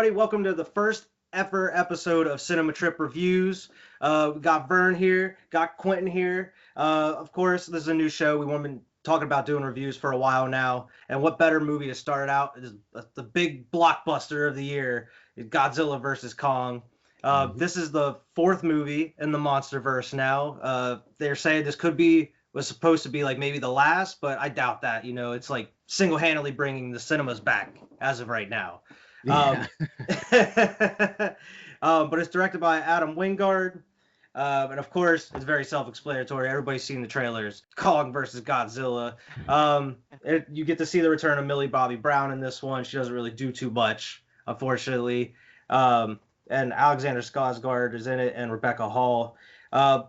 everybody. Welcome to the first ever episode of Cinema Trip Reviews. We got Vern here, got Quentin here. Of course, this is a new show. We've been talking about doing reviews for a while now. And what better movie to start out is the big blockbuster of the year, Godzilla versus Kong. This is the fourth movie in the Monsterverse now. They're saying was supposed to be like maybe the last, but I doubt that. It's like single-handedly bringing the cinemas back as of right now. Yeah. But it's directed by Adam Wingard. And of course, it's very self-explanatory. Everybody's seen the trailers. Kong versus Godzilla. You get to see the return of Millie Bobby Brown in this one. She doesn't really do too much, unfortunately. And Alexander Skarsgård is in it, and Rebecca Hall.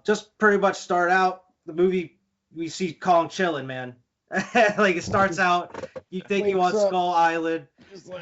Just pretty much start out the movie. We see Kong chilling, man. Like it starts out, you think you on Skull Island,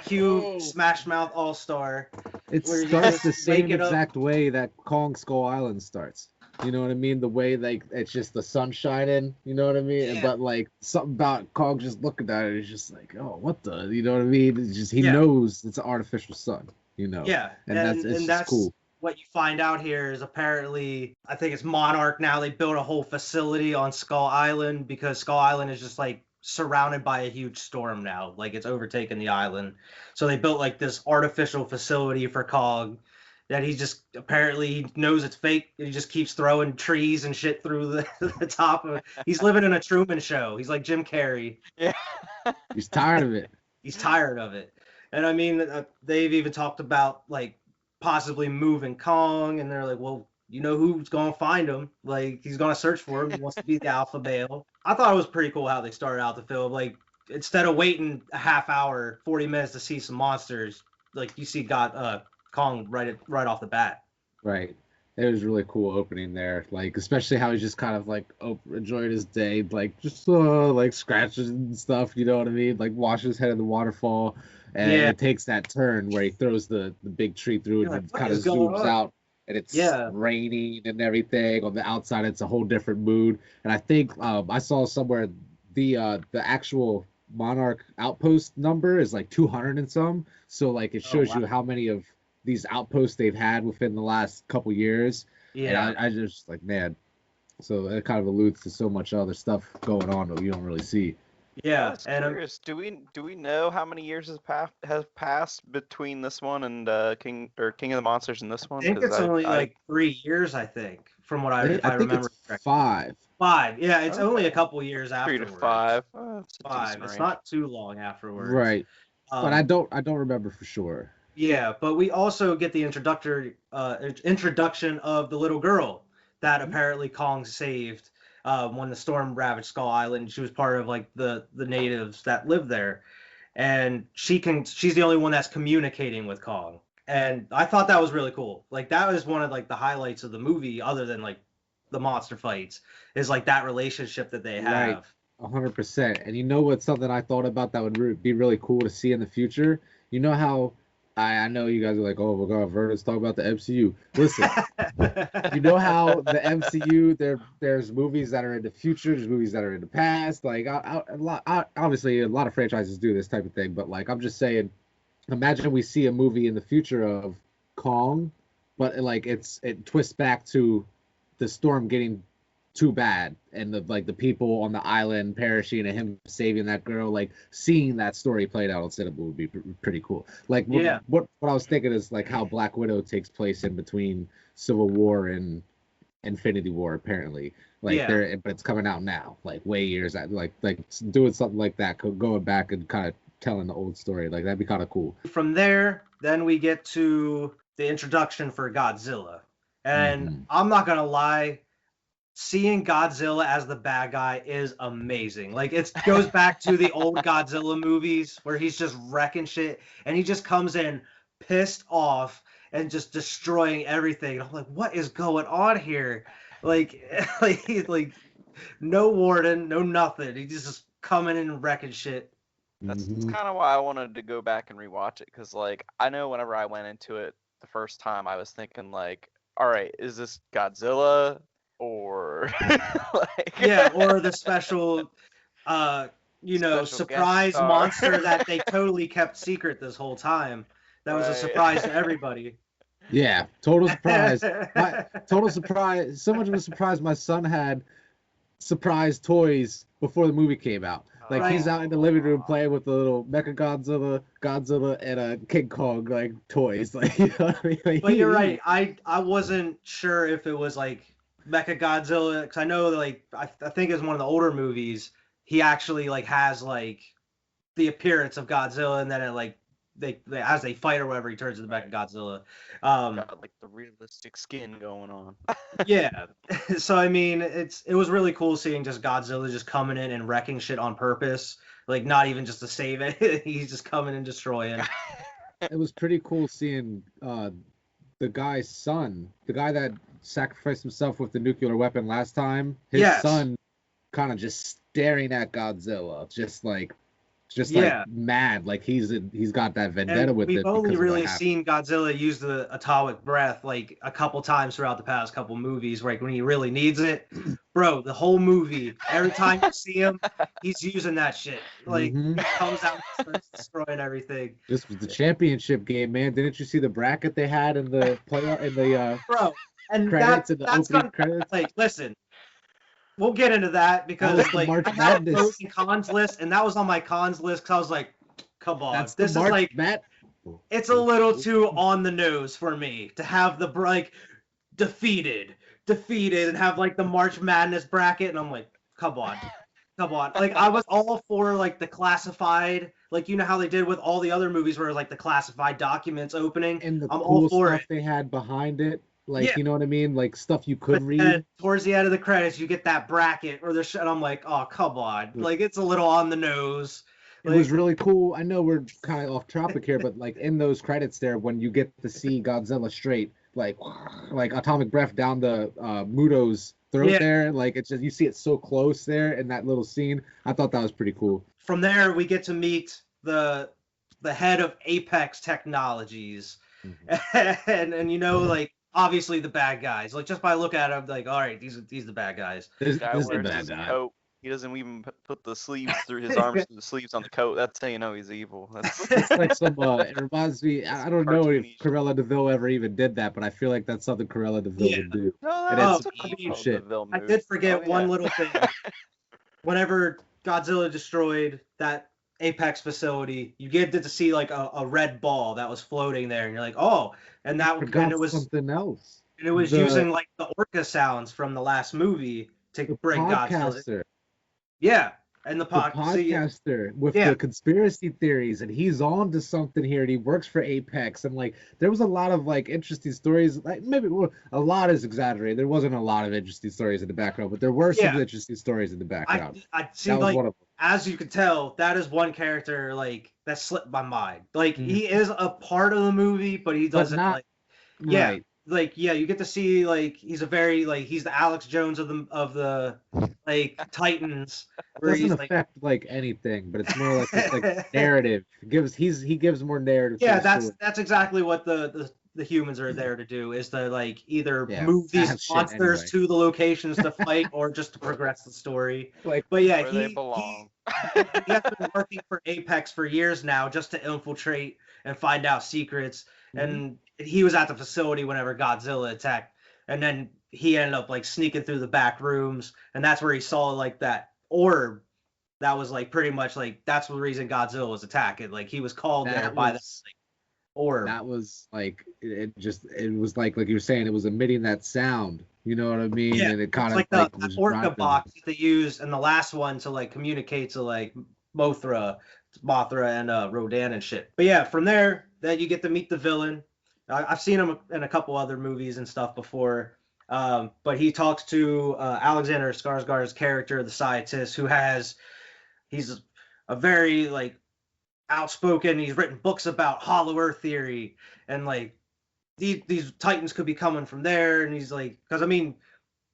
cute Smash Mouth All Star. It starts the same exact way that Kong Skull Island starts. You know what I mean? The way like it's just the sun shining. You know what I mean? Yeah. But like something about Kong just looking at it is just like, oh, what the? You know what I mean? It's just he knows it's an artificial sun. You know? Yeah, and that's cool. What you find out here is apparently, I think it's Monarch now, they built a whole facility on Skull Island because Skull Island is just like surrounded by a huge storm now. Like it's overtaken the island. So they built like this artificial facility for Kong that he knows it's fake. He just keeps throwing trees and shit through the top of it. He's living in a Truman Show. He's like Jim Carrey. Yeah. He's tired of it. He's tired of it. And I mean, they've even talked about like possibly moving Kong, and they're like, well, you know who's gonna find him? Like he's gonna search for him. He wants to be the alpha male. I thought it was pretty cool how they started out the film. Like instead of waiting a half hour, 40 minutes to see some monsters, like you see Kong right off the bat. Right. It was really cool opening there. Like especially how he's just kind of like enjoying his day, like just like scratches and stuff. You know what I mean? Like washes his head in the waterfall. And it takes that turn where he throws the big tree through and it kind of zooms out and it's raining and everything. On the outside, it's a whole different mood. And I think I saw somewhere the actual Monarch outpost number is like 200 and some. So like it shows you how many of these outposts they've had within the last couple years. Yeah. And I just like, man. So it kind of alludes to so much other stuff going on that you don't really see. Yeah, and I'm curious. Do we know how many years has passed between this one and King of the Monsters and this one? I think it's only like 3 years. I think from what I remember. It's 5. 5. Yeah, it's only a couple years afterwards. 3 to 5. 5. It's not too long afterwards. Right. But I don't remember for sure. Yeah, but we also get the introduction of the little girl that apparently Kong saved. When the storm ravaged Skull Island. She was part of like the natives that live there, and she's the only one that's communicating with Kong, and I thought that was really cool. Like that was one of like the highlights of the movie, other than like the monster fights, is like that relationship that they have. 100%. And you know what's something I thought about that would be really cool to see in the future? You know how I know you guys are like, oh my god, Vernon's talking about the MCU. Listen, you know how the MCU, there's movies that are in the future, there's movies that are in the past. Like, obviously, a lot of franchises do this type of thing, but like, I'm just saying, imagine we see a movie in the future of Kong, but like it twists back to the storm getting too bad and the people on the island perishing and him saving that girl. Like seeing that story played out on cinema would be pretty cool. Like what I was thinking is like how Black Widow takes place in between Civil War and Infinity War apparently. But it's coming out now, like way years out, like doing something like that, going back and kind of telling the old story. Like that'd be kind of cool. From there, then we get to the introduction for Godzilla, and I'm not gonna lie, seeing Godzilla as the bad guy is amazing. Like it goes back to the old Godzilla movies where he's just wrecking shit and he just comes in pissed off and just destroying everything. And I'm like, what is going on here? Like no warden, no nothing. He's just coming in and wrecking shit. That's kind of why I wanted to go back and rewatch it, because like I know whenever I went into it the first time, I was thinking like, all right, is this Godzilla? Or or the special surprise guest star. monster that they totally kept secret this whole time That was a Right. surprise to everybody. Yeah, total surprise. Total surprise. So much of a surprise. My son had surprise toys before the movie came out. Like Right. he's out in the living room playing with the little Mecha Godzilla, and a King Kong like toys. Like you know what I mean? Like, But you're right. I wasn't sure if it was like Mecha Godzilla because I know that, like I think it's one of the older movies. He actually like has like the appearance of Godzilla, and then it like they as they fight or whatever, he turns into Mecha Godzilla. Got like the realistic skin going on. Yeah. So I mean, it was really cool seeing just Godzilla just coming in and wrecking shit on purpose, like not even just to save it. He's just coming and destroying. It was pretty cool seeing the guy's son, the guy that sacrificed himself with the nuclear weapon last time. His Yes. son, kind of just staring at Godzilla, just like Yeah. mad, like he's got that vendetta And with we've it only because of really what happened. seen Godzilla use the atomic breath like a couple times throughout the past couple movies, like when he really needs it. Bro, the whole movie, every time you see him, he's using that shit. Like Mhm. he comes out and starts destroying everything. This was the championship game, man. Didn't you see the bracket they had in the playoff in the Bro, and credits in the that's opening gonna credits? like listen. We'll get into that because was the like March I had a Madness. pros and cons list, and that was on my cons list because I was like, come on, That's this the is March like Madness. it's a little too on the nose for me to have the like defeated and have like the March Madness bracket, and I'm like, come on. Like I was all for like the classified, like you know how they did with all the other movies where it was like the classified documents opening. And the I'm all cool for stuff it. they had behind it, like Yeah. you know what I mean, like stuff you could But read. then towards the end of the credits, you get that bracket or and I'm like, oh come on, like it's a little on the nose. It Like, was really cool. I know we're kind of off topic here, but like in those credits there, when you get to see Godzilla straight, like atomic breath down the Muto's throat Yeah. there, like it's just you see it so close there in that little scene. I thought that was pretty cool. From there, we get to meet the head of Apex Technologies, and you know like obviously the bad guys. Like just by look at them, like all right, these are the bad guys. This Guy is the wears bad his guy. coat. He doesn't even put the sleeves through his arms through the sleeves on the coat. That's how you know he's evil. That's It's like some. It reminds me. I don't know if cartoonish. Cruella DeVille ever even did that, but I feel like that's something Cruella DeVille Yeah. would do. No, And that's it's some I evil mean, shit. DeVille I move. did forget Oh, one yeah. little thing. Whenever Godzilla destroyed that Apex facility, you get to see like a red ball that was floating there, and you're like, oh, and I forgot it was something else. The- using like the orca sounds from the last movie to The bring Godzilla. podcaster. Yeah, and the The see, podcaster with yeah. the conspiracy theories, and he's on to something here, and he works for Apex, and like there was a lot of like interesting stories. Like maybe a lot is exaggerated. There wasn't a lot of interesting stories in the background, but there were some Yeah. interesting stories in the background. I see, That was like one of them. as you can tell, that is one character like that slipped my mind. Like Mhm. he is a part of the movie, but he doesn't not- like. Yeah, Right. like yeah, you get to see like he's a very like he's the Alex Jones of the like Titans, where Doesn't he's affect like anything, but it's more like just like narrative. He gives more narrative. yeah, to the story. that's exactly what the humans are there to do is to like either Yeah, move these bad shit monsters anyway. to the locations to fight or just to progress the story. Like But yeah, Where they belong. he has been working for Apex for years now just to infiltrate and find out secrets. And he was at the facility whenever Godzilla attacked, and then he ended up like sneaking through the back rooms, and that's where he saw like that orb. That was like pretty much like that's the reason Godzilla was attacking. Like he was called there by the orb. That was like it was like you were saying, it was emitting that sound. You know what I mean? Yeah, and it kind it's of like was the orca driving. box that they use in the last one to like communicate to like Mothra and Rodan and shit. But yeah, from there, then you get to meet the villain. I've seen him in a couple other movies and stuff before. But he talks to Alexander Skarsgård's character, the scientist, he's a very like outspoken. He's written books about Hollow Earth theory and like these Titans could be coming from there. And he's like, because I mean,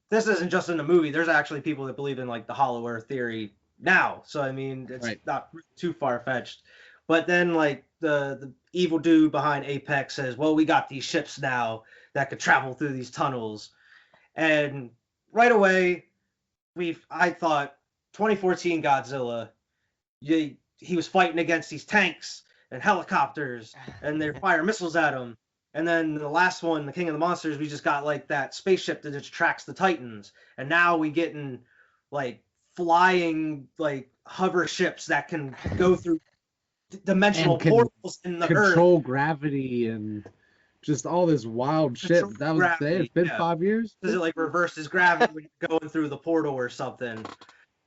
this isn't just in the movie. There's actually people that believe in like the Hollow Earth theory now. So I mean, it's Right. not too far fetched. But then like the evil dude behind Apex says, "Well, we got these ships now that could travel through these tunnels," and right away, I thought 2014 Godzilla, he was fighting against these tanks and helicopters, and they fire missiles at them. And then the last one, the King of the Monsters, we just got like that spaceship that just tracks the Titans. And now we getting like flying like hover ships that can go through dimensional And can portals in the earth. control gravity and just all this wild shit. Control That was gravity, it's been yeah. 5 years. Because it like reverses gravity when you're going through the portal or something.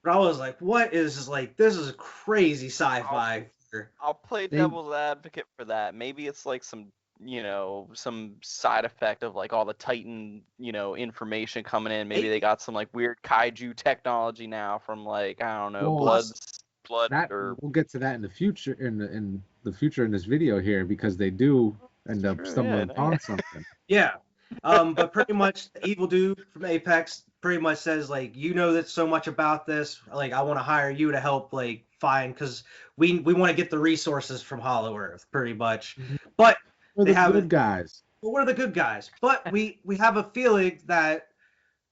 But I was like, what is this? Like, this is crazy sci-fi. I'll play devil's advocate for that. Maybe it's like some, some side effect of like all the Titan, information coming in. Maybe they got some like weird kaiju technology now from like, I don't know, blood. We'll get to that in the future in this video here, because they do end up stumbling upon something. Yeah. But pretty much the evil dude from Apex pretty much says like, that so much about this, like I want to hire you to help like find, because we want to get the resources from Hollow Earth pretty much. But we're the good guys. We're the good guys. But we have a feeling that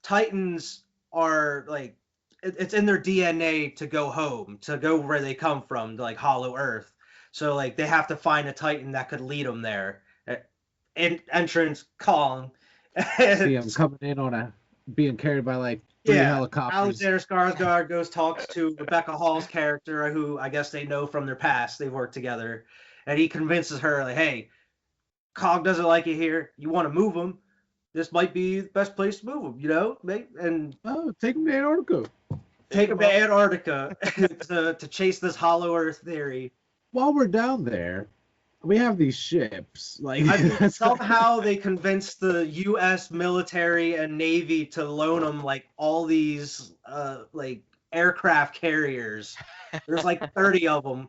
Titans are like, it's in their DNA to go home, to go where they come from, to like Hollow Earth. So like they have to find a Titan that could lead them there. Entrance Kong. See him coming in being carried by like 3 helicopters. Alexander Skarsgård talks to Rebecca Hall's character, who I guess they know from their past. They've worked together, and he convinces her like, "Hey, Kong doesn't like it here. You want to move him? This might be the best place to move him, And take him to Antarctica. Take him to Antarctica to chase this Hollow Earth theory. While we're down there, we have these ships. Like somehow they convinced the U.S. military and Navy to loan them like all these like aircraft carriers. There's like 30 of them.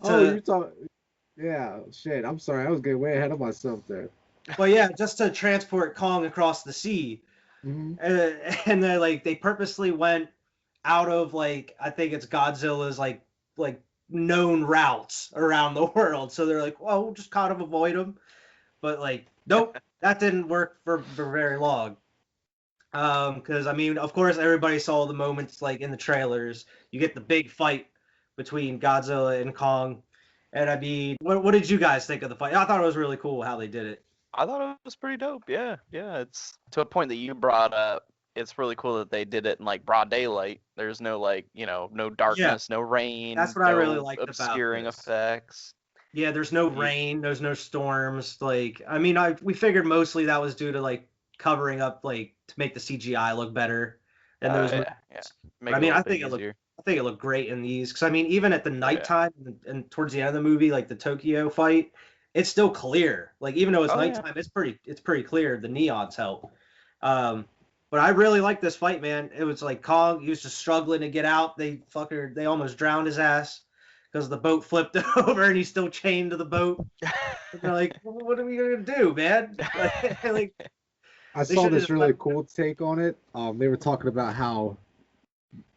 You're talking. Yeah, shit. I'm sorry. I was getting way ahead of myself there. But yeah, just to transport Kong across the sea. Mm-hmm. And then like they purposely went out of like, I think it's Godzilla's like known routes around the world. So they're like, well, we'll just kind of avoid them. But like, nope, that didn't work for very long. Because I mean, of course, everybody saw the moments like in the trailers. You get the big fight between Godzilla and Kong. And I mean, what did you guys think of the fight? I thought it was really cool how they did it. I thought it was pretty dope. Yeah. It's to a point that you brought up. It's really cool that they did it in like broad daylight. There's no like, no darkness, no rain. That's what I really liked about obscuring effects. Yeah, there's no rain, there's no storms. Like, I mean, we figured mostly that was due to like covering up, like to make the CGI look better. And those. I mean, I think it looked great in these, because I mean, even at the nighttime and towards the end of the movie, like the Tokyo fight, it's still clear. Like even though it's nighttime, it's pretty clear. The neons help. But I really like this fight, man. It was like Kong, he was just struggling to get out. They almost drowned his ass because the boat flipped over and he's still chained to the boat. And they're like, what are we gonna do, man? Like, I saw this really cool take on it. They were talking about how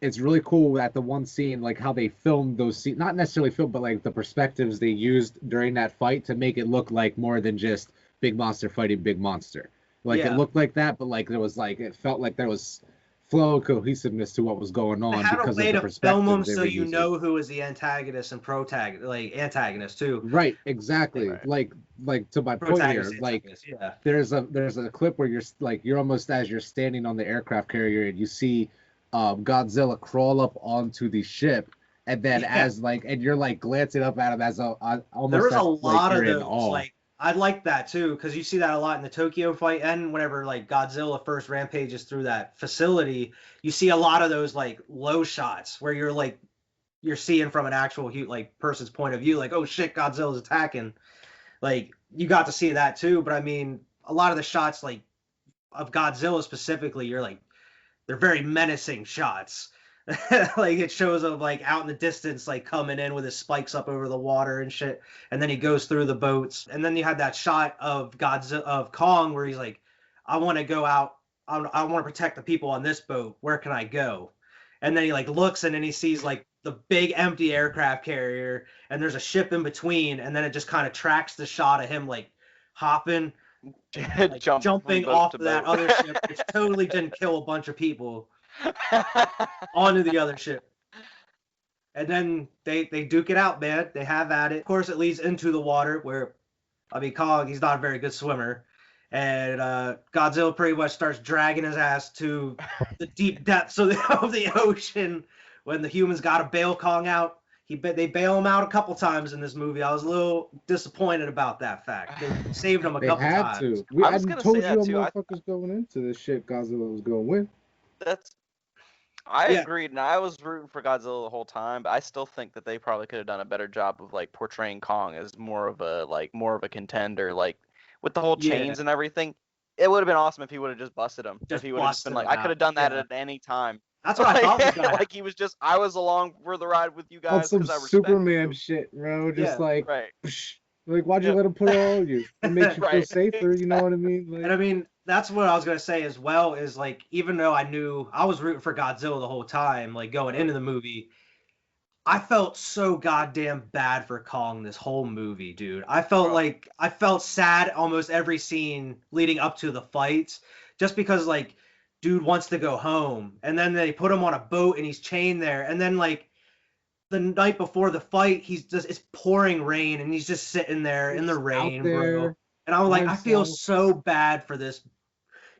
it's really cool at the one scene, like how they filmed those scenes, not necessarily filmed, but like the perspectives they used during that fight to make it look like more than just big monster fighting big monster. Like it looked like that, but like there was like, it felt like there was flow and cohesiveness to what was going on because of the perspective. Film them so you know who is the antagonist and protagonist, like antagonist too. Right, exactly. Right. Like to my point here, like there's a clip where you're almost as you're standing on the aircraft carrier and you see Godzilla crawl up onto the ship, and then and you're like glancing up at him as almost there was a lot of those. Like I like that too, because you see that a lot in the Tokyo fight, and whenever like Godzilla first rampages through that facility, you see a lot of those like low shots where you're seeing from an actual like person's point of view, like, oh shit, Godzilla's attacking. Like you got to see that too, but I mean, a lot of the shots like of Godzilla specifically, you're like, they're very menacing shots. Like it shows him like out in the distance, like coming in with his spikes up over the water and shit, and then he goes through the boats, and then you had that shot of Kong where he's like, I want to go out, I want to protect the people on this boat, where can I go? And then he like looks, and then he sees like the big empty aircraft carrier, and there's a ship in between, and then it just kind of tracks the shot of him like hopping, like, jumping off of that other ship, which totally didn't kill a bunch of people onto the other ship. And then they duke it out, man. They have at it. Of course, it leads into the water where, I mean, Kong, he's not a very good swimmer. And Godzilla pretty much starts dragging his ass to the deep depths of the ocean when the humans got to bail Kong out. They bail him out a couple times in this movie. I was a little disappointed about that fact. They saved him a They couple had times. to. I I was gonna told say you that how too. motherfuckers going into this shit Godzilla was going to win. I Yeah. agreed, and I was rooting for Godzilla the whole time, but I still think that they probably could have done a better job of like portraying Kong as more of a contender, like with the whole Yeah. chains and everything. It would have been awesome if he would have just busted him. Just If he would have just busted been like, him I could have out. done that Yeah. at any time. That's what I thought was Like, gonna happen. like he was just, I was along for the ride with you On guys some because I respect Superman you. shit, bro. Just Yeah, like, Right. psh, like, why'd you Yeah. let him put it all on you? It makes you feel Right. safer, you know what I mean? Like, And I mean, that's what I was gonna say as well, is like, even though I knew I was rooting for Godzilla the whole time, like going into the movie, I felt so goddamn bad for Kong this whole movie, dude. I felt Bro. I felt sad almost every scene leading up to the fights, just because like dude wants to go home, and then they put him on a boat and he's chained there, and then like the night before the fight, it's pouring rain and he's just sitting there in the He's out rain, bro. there And I was by like, I feel himself. so bad for this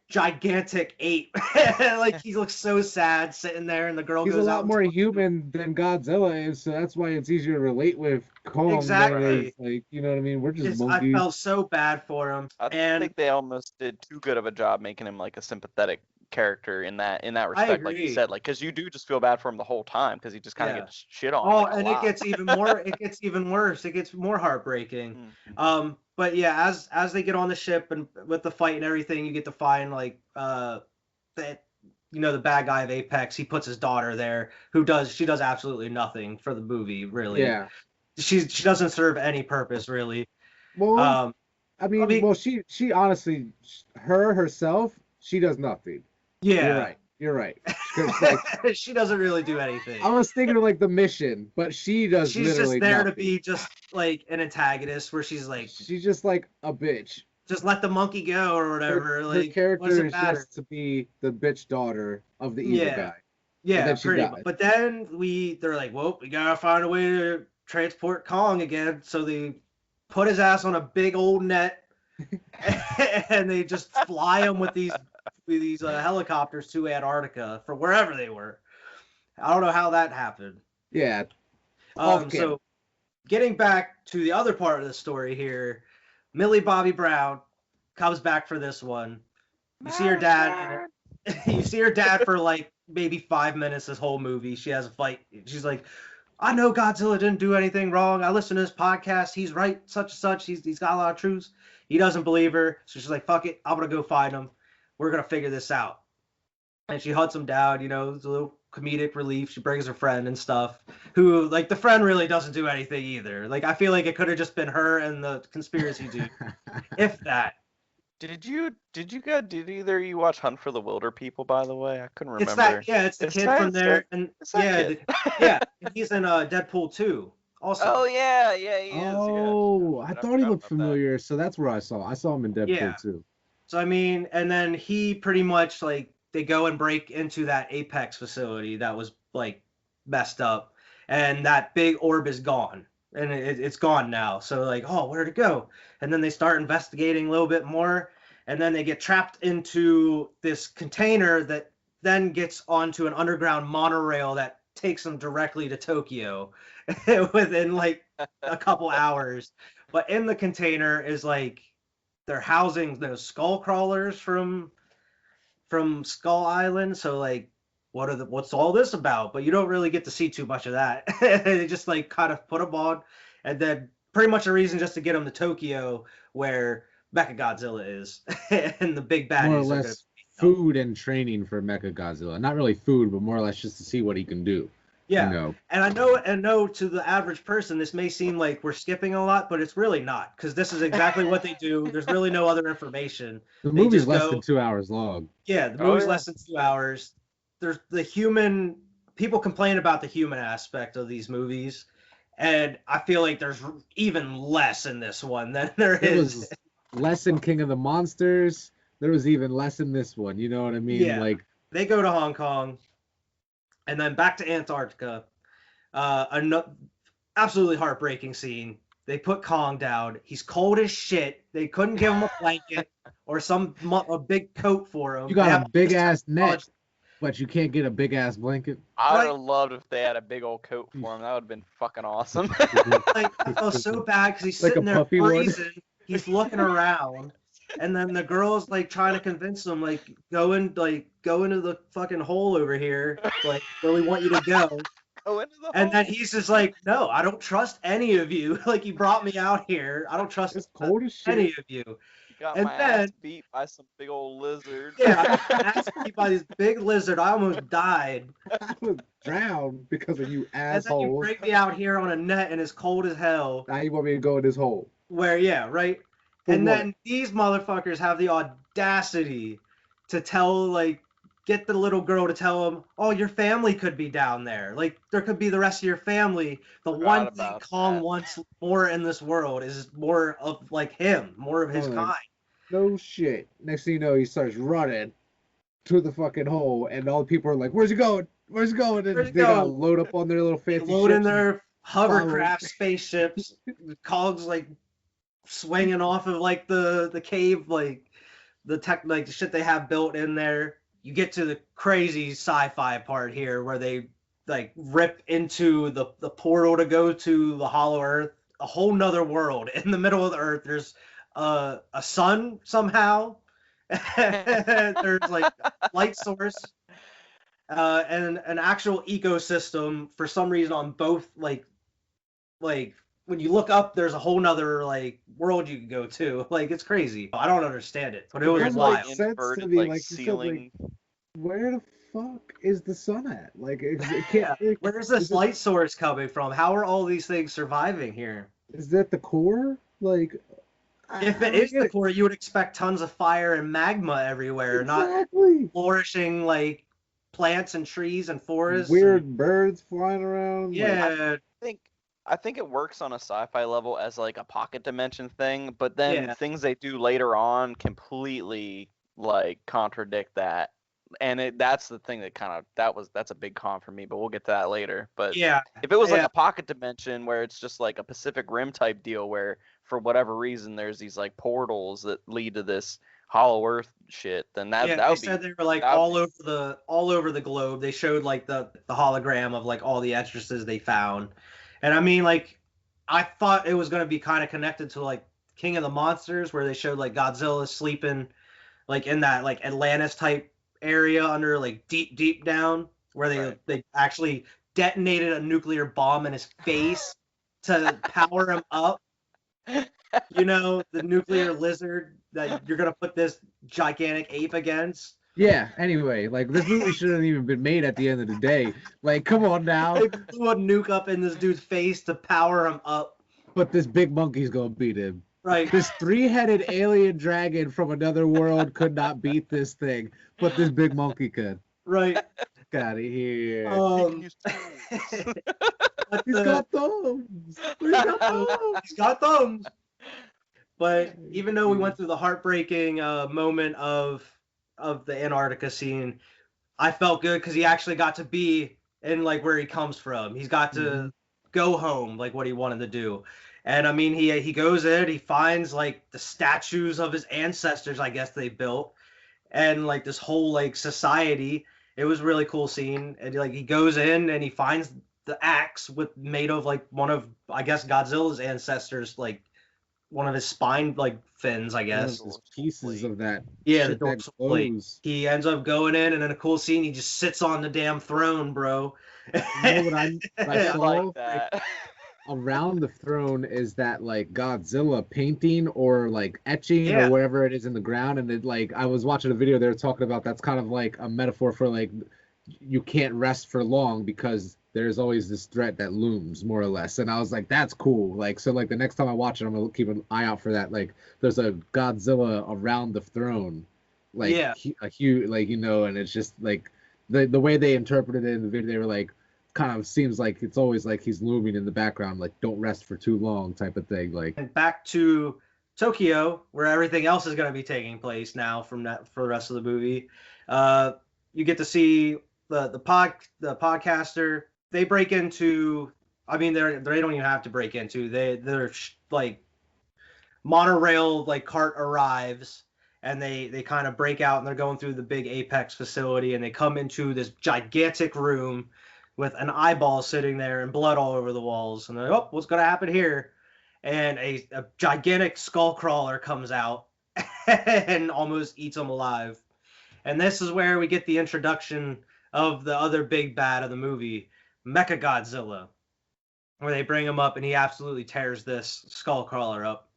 gigantic ape. Like he looks so sad sitting there, and the girl He's a goes lot out more and human than Godzilla is, so that's why it's easier to relate with Kong Exactly. than it is, like, you know what I mean? We're just I monkeys. felt so bad for him. I And think they almost did too good of a job making him like a sympathetic character in that respect, like you agree. said, like because you do just feel bad for him the whole time because he just kind of Yeah. gets shit on. oh, like, a and it lot. gets even more. It gets even worse. It gets more heartbreaking. Mhm. But yeah, as they get on the ship and with the fight and everything, you get to find like that the bad guy of Apex. He puts his daughter there, she does absolutely nothing for the movie, really. Yeah. She doesn't serve any purpose, really. Well, Um, I mean, well, she honestly, herself, she does nothing. yeah. You're right. 'Cause, like, She doesn't really do anything. I was thinking of like the mission, but she does She's just literally there nothing. to be just like an antagonist, where she's like, She's just like a bitch. just let the monkey go or whatever. Her Like, what does character it is matter? just to be the bitch daughter of the evil Yeah. guy. Yeah, then she pretty dies. much. But then they're like, well, we gotta find a way to transport Kong again. So they put his ass on a big old net, and they just fly him with these helicopters to Antarctica for wherever they were. I don't know how that happened. Yeah. Off camera. So getting back to the other part of the story here, Millie Bobby Brown comes back for this one. You see her dad. You see her dad for like maybe 5 minutes this whole movie. She has a fight. She's like, I know Godzilla didn't do anything wrong. I listened to his podcast. He's right, such and such. He's got a lot of truths. He doesn't believe her. So she's like, fuck it. I'm going to go find him. We're going to figure this out. And she hunts him down, it's a little comedic relief. She brings her friend and stuff, who, like, the friend really doesn't do anything either. Like, I feel like it could have just been her and the conspiracy dude, if that. Did either of you watch Hunt for the Wilder People, by the way? I couldn't remember. It's the kid from there, and he's in Deadpool 2 also. Oh yeah, he is. Oh, I thought he looked forgot about that. familiar, so that's where I saw him in Deadpool too. So I mean, and then he pretty much like they go and break into that Apex facility that was like messed up, and that big orb is gone, and it's gone now. So like, oh, where'd it go? And then they start investigating a little bit more, and then they get trapped into this container that then gets onto an underground monorail that takes them directly to Tokyo within like a couple hours. But in the container is like they're housing those skull crawlers from Skull Island. So like, what's all this about? But you don't really get to see too much of that. They just like kind of put them on, and then pretty much a reason just to get them to Tokyo, where Mechagodzilla is, and the big baddies. More or less food and training for Mechagodzilla. Not really food, but more or less just to see what he can do. Yeah, and I know to the average person this may seem like we're skipping a lot, but it's really not, because this is exactly what they do. There's really no other information. The movie's less than 2 hours long. Yeah, the movie's less than 2 hours. There's people complain about the human aspect of these movies, and I feel like there's even less in this one than there is. Was less in King of the Monsters. There was even less in this one. You know what I mean? Yeah. Like, they go to Hong Kong, and then back to Antarctica. Absolutely heartbreaking scene. They put Kong down. He's cold as shit. They couldn't give him a blanket or a big coat for him. You They got a have big this ass net, technology, but you can't get a big ass blanket. I would right? have loved if they had a big old coat for him. That would have been fucking awesome. Like I felt so bad because he's Like a sitting there puffy one. freezing. He's looking around, and then the girl's like trying to convince him, like go into the fucking hole over here, like where we want you to go. Go into the And then hole. he's just like, no, I don't trust any of you. Like you brought me out here. I don't trust It's cold as shit. any of you. Got And my then ass beat by some big old lizard. yeah, I got my ass beat by this big lizard. I almost died. I was drowned because of you And then you assholes. bring me out here on a net and it's cold as hell. Now you want me to go in this hole. Where yeah, right? For And what? then these motherfuckers have the audacity to get the little girl to tell him, oh, your family could be down there. Like there could be the rest of your family. The Forgot one thing about Kong that. wants more in this world is more of like him, more of his Oh, kind. No shit. Next thing you know, he starts running to the fucking hole, and all the people are like, "Where's he going? Where's he going?" And Where's he they gotta going? load up on their little They fancy load in ships. their follow. hovercraft spaceships. Kong's like swinging off of like the cave, like the shit they have built in there. You get to the crazy sci-fi part here where they like rip into the portal to go to the Hollow Earth, a whole nother world in the middle of the Earth. There's a sun somehow. There's like a light source and an actual ecosystem for some reason on both like when you look up there's a whole nother like world you can go to. Like it's crazy. I don't understand it, but it was Weird, Doesn't wild. make like sense to inverted, me, like like you said, ceiling. Where the fuck is the sun at? Like, it Yeah, can't. where's this Is, it, light source coming from? How are all these things surviving here? is that the core? Like, If I it don't is get the it. core, you would expect tons of fire and magma everywhere, not Exactly. flourishing like plants and trees and forests. Weird birds flying around. Like, Yeah, think I think it works on a sci-fi level as like a pocket dimension thing, but then yeah, things they do later on completely like contradict that. And that's the thing that kind of that's a big con for me, but we'll get to that later. But yeah, if it was like yeah, a pocket dimension where it's just like a Pacific Rim type deal where for whatever reason there's these like portals that lead to this Hollow Earth shit, then that yeah. that They would be said they were like that would be all over the globe. They showed like the hologram of like all the entrances they found, and I mean like I thought it was gonna be kind of connected to like King of the Monsters where they showed like Godzilla sleeping like in that like Atlantis type area under like deep down where right. they actually detonated a nuclear bomb in his face to power him up. You know, the nuclear lizard that you're gonna put this gigantic ape against. yeah. Anyway, like this movie shouldn't have even been made at the end of the day. Like, come on now. They blew a nuke up in this dude's face to power him up. But this big monkey's gonna beat him. Right. This three-headed alien dragon from another world could not beat this thing, but this big monkey could. Right. Get out of here. But He's got thumbs. He's got thumbs. he's got thumbs. But even though we went through the heartbreaking moment of the Antarctica scene, I felt good because he actually got to be in like where he comes from. He's got to go home like what he wanted to do. And I mean he goes in, he finds like the statues of his ancestors, I guess they built, and like this whole like society. It was a really cool scene. And like he goes in and he finds the axe made of like one of I guess Godzilla's ancestors, like one of his spine like fins, I guess. One of those pieces of that. Yeah, the shit that dorsal plate. glows. He ends up going in, and in a cool scene, he just sits on the damn throne, bro. You know what I I saw? like that. Around the throne is that like Godzilla painting or like etching Yeah. or whatever it is in the ground, and it like I was watching a video they were talking about that's kind of like a metaphor for like you can't rest for long because there's always this threat that looms more or less. And I was like, that's cool. Like so like the next time I watch it, I'm gonna keep an eye out for that. Like there's a Godzilla around the throne, like Yeah. a huge like and it's just like the way they interpreted it in the video, they were like kind of seems like it's always like he's looming in the background, like don't rest for too long type of thing. Like And back to Tokyo, where everything else is going to be taking place now for the rest of the movie. You get to see the podcaster they break into. I mean, they don't even have to break into. They're like monorail like cart arrives, and they kind of break out, and they're going through the big Apex facility, and they come into this gigantic room with an eyeball sitting there and blood all over the walls, and they're like, oh, what's gonna happen here? And a gigantic skull crawler comes out and almost eats them alive. And this is where we get the introduction of the other big bad of the movie, Mechagodzilla, where they bring him up and he absolutely tears this skull crawler up.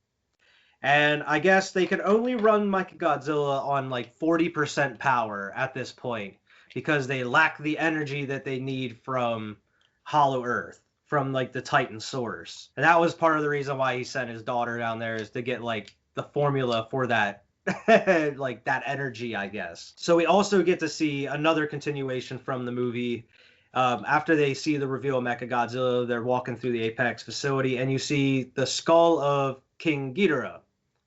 And I guess they could only run Mechagodzilla on like 40% power at this point because they lack the energy that they need from Hollow Earth, from like the Titan source. And that was part of the reason why he sent his daughter down there, is to get like the formula for that like that energy, I guess. So we also get to see another continuation from the movie. After they see the reveal of Mechagodzilla, they're walking through the Apex facility, and you see the skull of King Ghidorah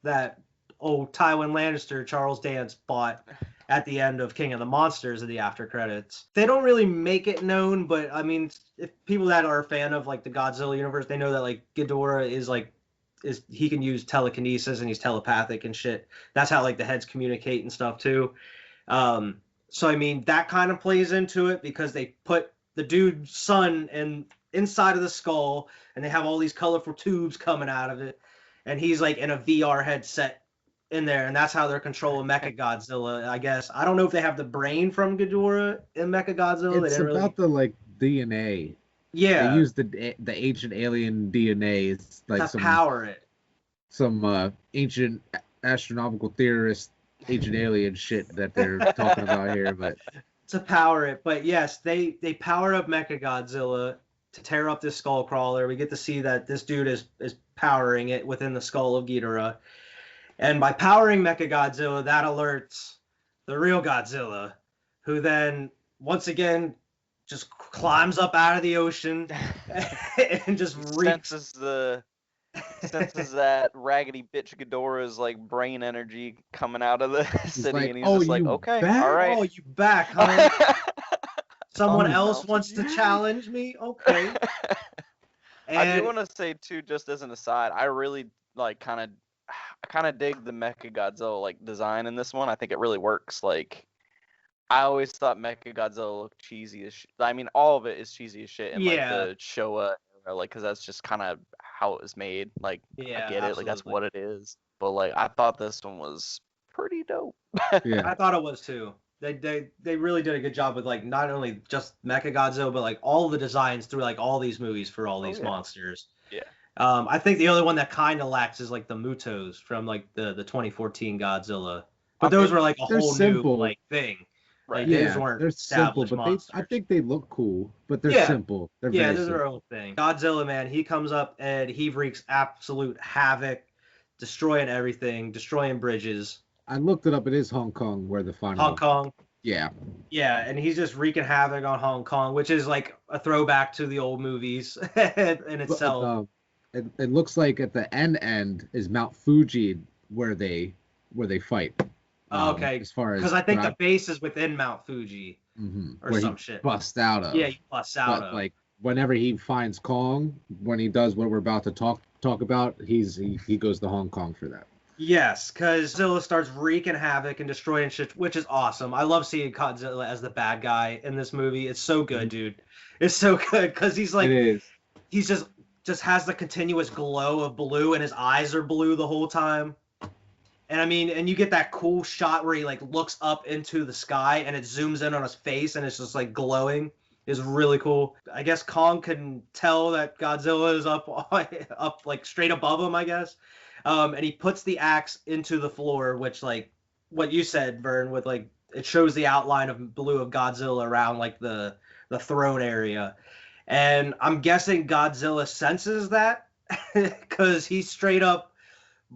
that old Tywin Lannister, Charles Dance, bought at the end of King of the Monsters in the after credits. They don't really make it known, but I mean, if people that are a fan of like the Godzilla universe, they know that like Ghidorah is he can use telekinesis and he's telepathic and shit. That's how like the heads communicate and stuff too. So I mean that kind of plays into it because they put the dude's son inside of the skull, and they have all these colorful tubes coming out of it, and he's like in a VR headset in there, and that's how they're controlling Mechagodzilla, I guess. I don't know if they have the brain from Ghidorah in Mechagodzilla. It's about the like DNA. Yeah, they use the ancient alien DNA. It's like to power it. Some ancient astronomical theorist, ancient alien shit that they're talking about here, but to power it. But yes, they powered up Mechagodzilla to tear up this skull crawler. We get to see that this dude is powering it within the skull of Ghidorah. And by powering Mechagodzilla, that alerts the real Godzilla, who then once again just climbs up out of the ocean and just senses that raggedy bitch Ghidorah's like brain energy coming out of the city, like, and he's just like, okay, back? all right. Oh, you back, huh? Someone else wants to challenge me? Okay. And I do want to say too, just as an aside, I really like kind of dig the Mechagodzilla like design in this one. I think it really works. Like, I always thought Mechagodzilla looked cheesy as shit. I mean, all of it is cheesy as shit in like the Showa era, like, because that's just kind of how it was made. Like, yeah, I get it, like that's what it is. But like, I thought this one was pretty dope. yeah, I thought it was too. They really did a good job with like not only just Mechagodzilla, but like all the designs through like all these movies for all these monsters. Yeah. I think the other one that kind of lacks is like the Mutos from like the 2014 Godzilla, but those were like a whole simple. New like thing. Right. Like, those weren't they're simple, established but monsters. I think they look cool, but they're simple. They're they're simple. their own thing. Godzilla, man, he comes up and he wreaks absolute havoc, destroying everything, destroying bridges. I looked it up. It is Hong Kong where the final. Hong Kong. Yeah. Yeah, and he's just wreaking havoc on Hong Kong, which is like a throwback to the old movies in itself. It looks like at the end is Mount Fuji where they fight. Okay, as far as because I think the base is within Mount Fuji or where some shit. Bust out of. Yeah, he busts out of. Like whenever he finds Kong, when he does what we're about to talk about, he goes to Hong Kong for that. Yes, because Godzilla starts wreaking havoc and destroying shit, which is awesome. I love seeing Godzilla as the bad guy in this movie. It's so good, dude. It's so good because he's like, he's just has the continuous glow of blue, and his eyes are blue the whole time. And I mean, and you get that cool shot where he like looks up into the sky and it zooms in on his face and it's just like glowing. Is really cool. I guess Kong can tell that Godzilla is up like straight above him, I guess. And he puts the axe into the floor, which like what you said, Vern, with like it shows the outline of blue of Godzilla around like the throne area. And I'm guessing Godzilla senses that because he straight up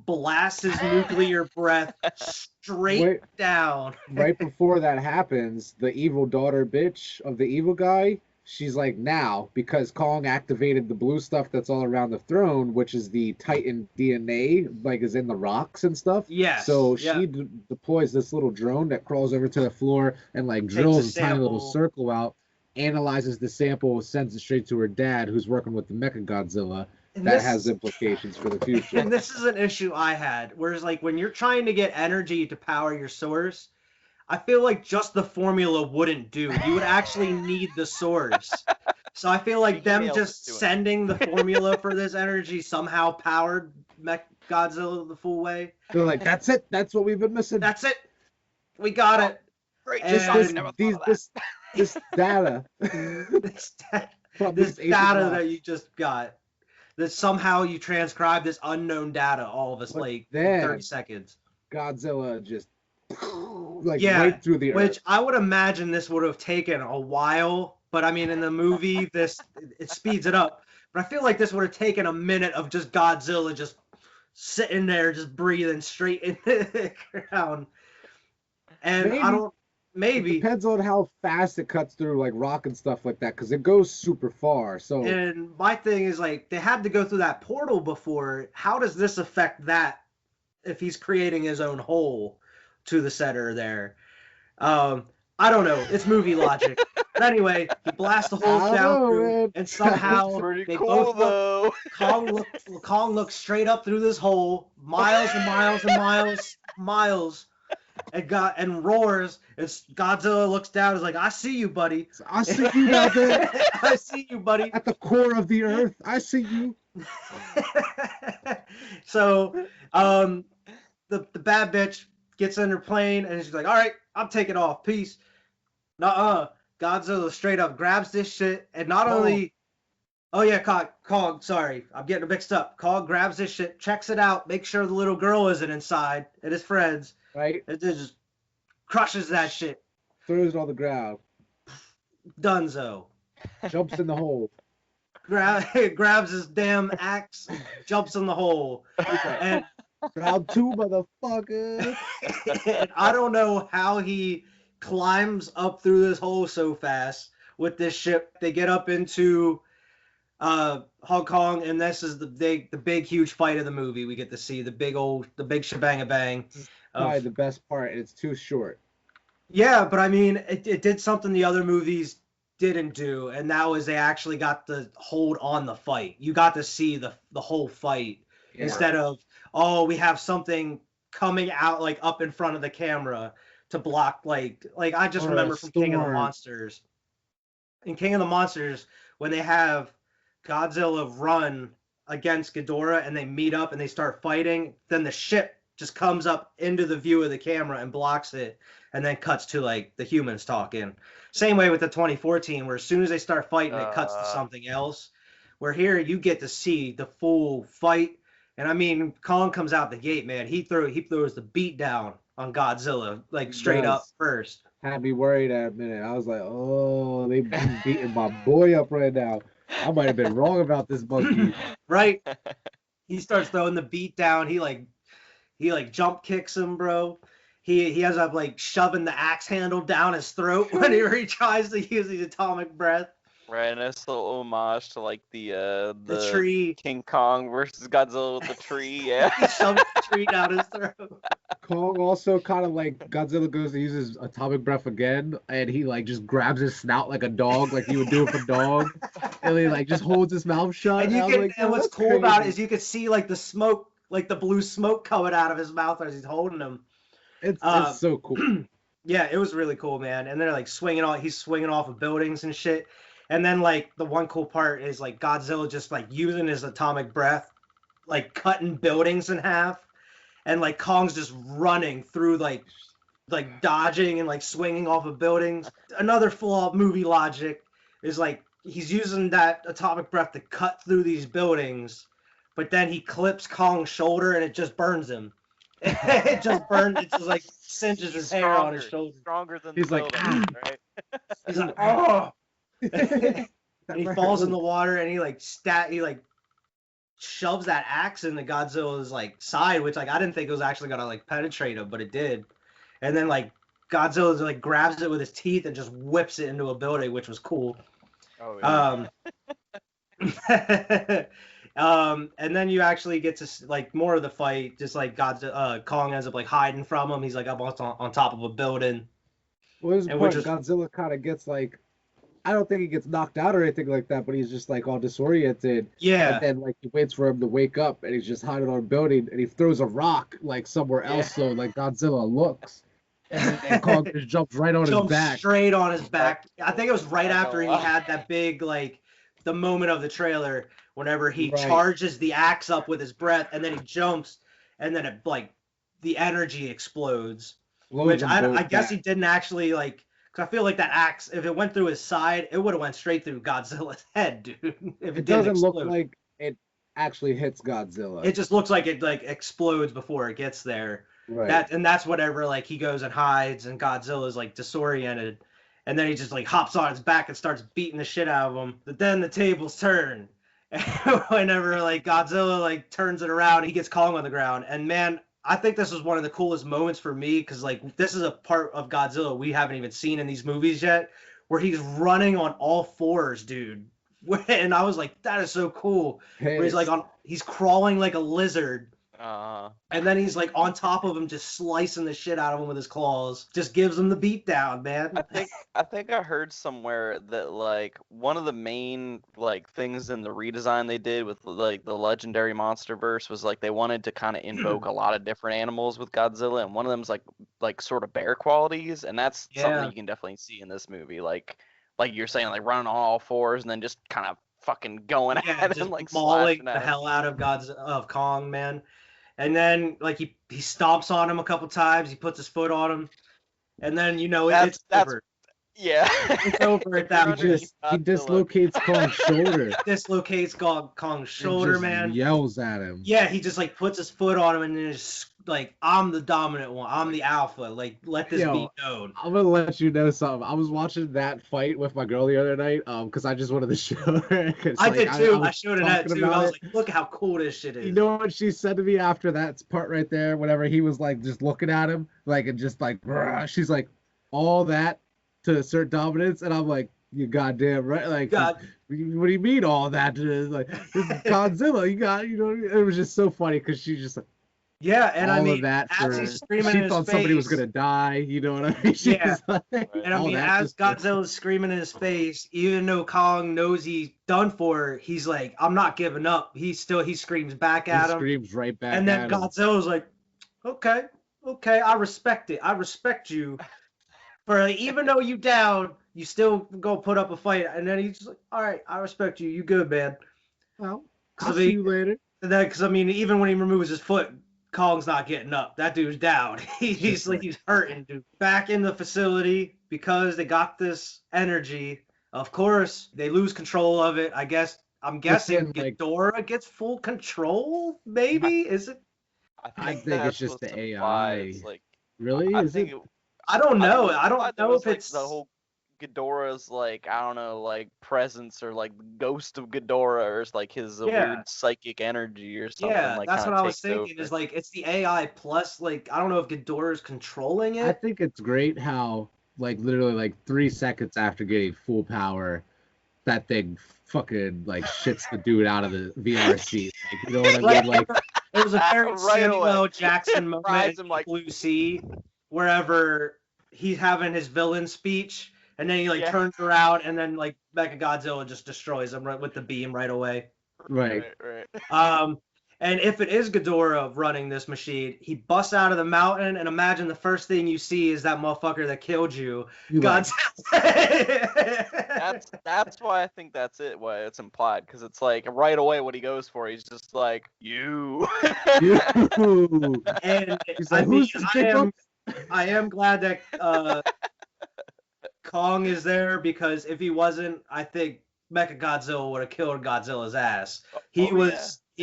blasts his nuclear breath straight down. Right before that happens, the evil daughter bitch of the evil guy, she's like, now, because Kong activated the blue stuff that's all around the throne, which is the Titan DNA, like is in the rocks and stuff. Yes. So she deploys this little drone that crawls over to the floor and like drills a tiny little circle out, analyzes the sample, sends it straight to her dad, who's working with the Mechagodzilla. And That this has implications for the future. and this is an issue I had. Whereas like when you're trying to get energy to power your source, I feel like just the formula wouldn't do. You would actually need the source. So I feel like them just sending the formula for this energy somehow powered Godzilla the full way. They're like, that's it. That's what we've been missing. That's it. We got it. Great. And This data. this from this these data ancient that you just got. That somehow you transcribe this unknown data all of us But like then- 30 seconds. Godzilla just like Yeah, right through the Which earth. I would imagine this would have taken a while, but I mean in the movie it speeds it up. But I feel like this would have taken a minute of just Godzilla just sitting there just breathing straight into the ground. And It maybe depends on how fast it cuts through like rock and stuff like that, because it goes super far. So and my thing is like they had to go through that portal before. How does this affect that if he's creating his own hole to the center there? I don't know. It's movie logic. But anyway, he blasts the hole I down know, through, man. and somehow Pretty they cool both look. though. Kong looks straight up through this hole, miles and miles and miles, and roars. As Godzilla looks down, is like, "I see you, buddy. I see you out there I see you, buddy." at the core of the earth. I see you. So, the bad bitch gets in her plane and she's like, "All right, I'm taking off. Peace." Nuh-uh. Godzilla straight up grabs this shit and not only. Oh yeah, Kong. Sorry, I'm getting mixed up. Kong grabs this shit, checks it out, makes sure the little girl isn't inside and his friends, Right? and then just crushes that shit. Throws it on the ground. Dunzo. Jumps in the hole. Grabs his damn axe, jumps in the hole, and Round two, motherfucker. and I don't know how he climbs up through this hole so fast with this ship. They get up into Hong Kong, and this is the big huge fight of the movie. We get to see the big shebang bang. Probably the best part. It's too short. Yeah, but I mean, it did something the other movies didn't do, and that was they actually got to hold on the fight. You got to see the whole fight instead of, oh, we have something coming out like up in front of the camera to block like I just remember from King of the Monsters. In King of the Monsters, when they have Godzilla run against Ghidorah and they meet up and they start fighting, then the ship just comes up into the view of the camera and blocks it, and then cuts to like the humans talking. Same way with the 2014, where as soon as they start fighting, it cuts to something else. Where here you get to see the full fight. And I mean, Kong comes out the gate, man. He throws the beat down on Godzilla, like straight up first. Had me worried at a minute. I was like, oh, they beating my boy up right now. I might have been wrong about this monkey. Right? He starts throwing the beat down. He jump kicks him, bro. He ends up like shoving the axe handle down his throat whenever he tries to use his atomic breath. Right, and it's a little homage to like the tree. King Kong versus Godzilla with the tree. Yeah. He shoves the tree down his throat. Kong also kind of like Godzilla goes to use his atomic breath again, and he like just grabs his snout like a dog, like he would do for dog, and he like just holds his mouth shut. And what's cool about it is you could see like the smoke, like the blue smoke coming out of his mouth as he's holding him. It's so cool. Yeah, it was really cool, man. And they're like he's swinging off of buildings and shit. And then like the one cool part is like Godzilla just like using his atomic breath, like cutting buildings in half, and like Kong's just running through like dodging and like swinging off of buildings. Another flaw movie logic is like he's using that atomic breath to cut through these buildings, but then he clips Kong's shoulder and it just burns him. It just like cinches his hair on his shoulder. Stronger than he's the like, building, right? He's like, oh. And he falls in the water and he shoves that axe into Godzilla's like side, which like I didn't think it was actually gonna like penetrate him, but it did. And then like Godzilla like grabs it with his teeth and just whips it into a building, which was cool. Oh, yeah. And then you actually get to like more of the fight, just like Kong ends up like hiding from him. He's like up on top of a building. Well, Godzilla kind of gets like I don't think he gets knocked out or anything like that, but he's just like all disoriented. Yeah. And then like he waits for him to wake up, and he's just hiding on a building, and he throws a rock like somewhere else, so like Godzilla looks, and Kong just jumps right on his back. Straight on his back. I think it was right after he had that big like the moment of the trailer whenever he charges the axe up with his breath, and then he jumps, and then it like the energy explodes. Which I guess he didn't actually like. Because I feel like that axe, if it went through his side, it would have went straight through Godzilla's head, dude. If it doesn't look like it actually hits Godzilla. It just looks like it like explodes before it gets there. Right. That's whatever. Like he goes and hides, and Godzilla's like disoriented, and then he just like hops on his back and starts beating the shit out of him. But then the tables turn, and whenever like Godzilla like turns it around, he gets Kong on the ground, and man. I think this was one of the coolest moments for me because, like, this is a part of Godzilla we haven't even seen in these movies yet, where he's running on all fours, dude. And I was like, that is so cool. Where he's like he's crawling like a lizard. And then he's like on top of him, just slicing the shit out of him with his claws. Just gives him the beat down, man. I think I heard somewhere that like one of the main like things in the redesign they did with like the legendary Monsterverse was like they wanted to kind of invoke a lot of different animals with Godzilla, and one of them's like sort of bear qualities, and that's something you can definitely see in this movie. Like you're saying, like running on all fours and then just kind of fucking going at him, like mauling the hell out of Kong, man. And then, like, he stomps on him a couple times. He puts his foot on him. And then, it's over. Yeah. It's over at that point. He dislocates Kong's shoulder. Dislocates Kong's shoulder, man. Yells at him. Yeah, he just, like, puts his foot on him and then just, like, I'm the dominant one. I'm the alpha. Like, let this be known. I'm going to let you know something. I was watching that fight with my girl the other night because I just wanted to show her. I did, too. I showed her that, too. I was like, look how cool this shit is. You know what she said to me after that part right there? Whenever he was, like, just looking at him, like, and just, like, she's like, all that to assert dominance, and I'm like, you goddamn right. Like, what do you mean all that? Like, this is Godzilla. It was just so funny because she just like, and I mean, as he's screaming in his face, she thought somebody was gonna die. You know what I mean? And I mean, as Godzilla's screaming in his face, even though Kong knows he's done for, he's like, I'm not giving up. He screams back at him. Screams right back. And then Godzilla's like, okay, I respect it. I respect you. For even though you down, you still go put up a fight, and then he's like, "All right, I respect you. You good, man." Well, I'll see you later. Because I mean, even when he removes his foot, Kong's not getting up. That dude's down. he's hurting, dude. Back in the facility because they got this energy. Of course, they lose control of it. I'm guessing Ghidorah gets full control. Maybe is it? I think it's just the AI. Really? Is it? I don't know. I don't know if it's the whole Ghidorah's like, I don't know, like presence or like ghost of Ghidorah or like his weird psychic energy or something. Yeah, that's what I was thinking. Is like it's the AI plus like I don't know if Ghidorah's controlling it. I think it's great how like literally like 3 seconds after getting full power, that thing fucking like shits the dude out of the VR seat. Like, you know what I mean? Like it was a very Samuel L. Jackson moment in like Blue Sea, wherever he's having his villain speech, and then he like turns around, and then like Mechagodzilla just destroys him with the beam right away. Right. And if it is Ghidorah running this machine, he busts out of the mountain, and imagine the first thing you see is that motherfucker that killed you. Godzilla. That's why I think that's it. Why it's implied, because it's like right away what he goes for. He's just like you. And he's like, who's this big I am glad that Kong is there, because if he wasn't, I think Mechagodzilla would have killed Godzilla's ass. He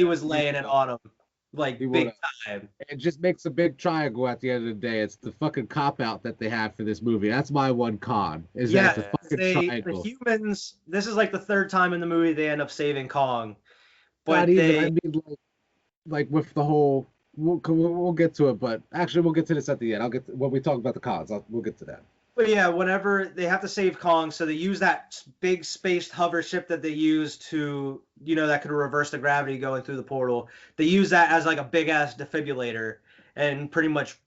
was laying it on him like big time. It just makes a big triangle at the end of the day. It's the fucking cop out that they have for this movie. That's my one con. Is that it's a fucking triangle. The humans. This is like the third time in the movie they end up saving Kong. But not even. I mean, like with the whole. We'll get to it, but actually we'll get to this at the end. I'll get when we talk about the cons. We'll get to that. But yeah, whenever they have to save Kong, so they use that big spaced hover ship that they use to, that could reverse the gravity going through the portal. They use that as like a big ass defibrillator and pretty much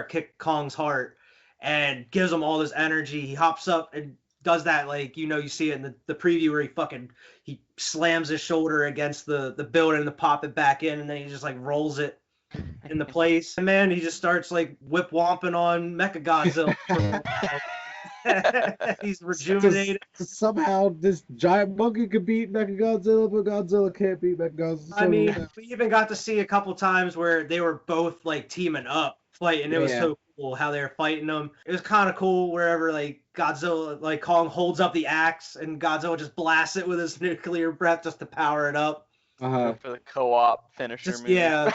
kick Kong's heart and gives him all this energy. He hops up and does that, like, you see it in the preview where he slams his shoulder against the building to pop it back in, and then he just like rolls it into place. And man, he just starts like whip womping on Mechagodzilla for a while. He's rejuvenated. Somehow this giant monkey could beat Mechagodzilla, but Godzilla can't beat Mechagodzilla. I mean, we even got to see a couple times where they were both like teaming up fighting. It was so cool how they were fighting them. It was kind of cool wherever like Godzilla, like Kong holds up the axe and Godzilla just blasts it with his nuclear breath just to power it up. For the co-op finisher move. Yeah,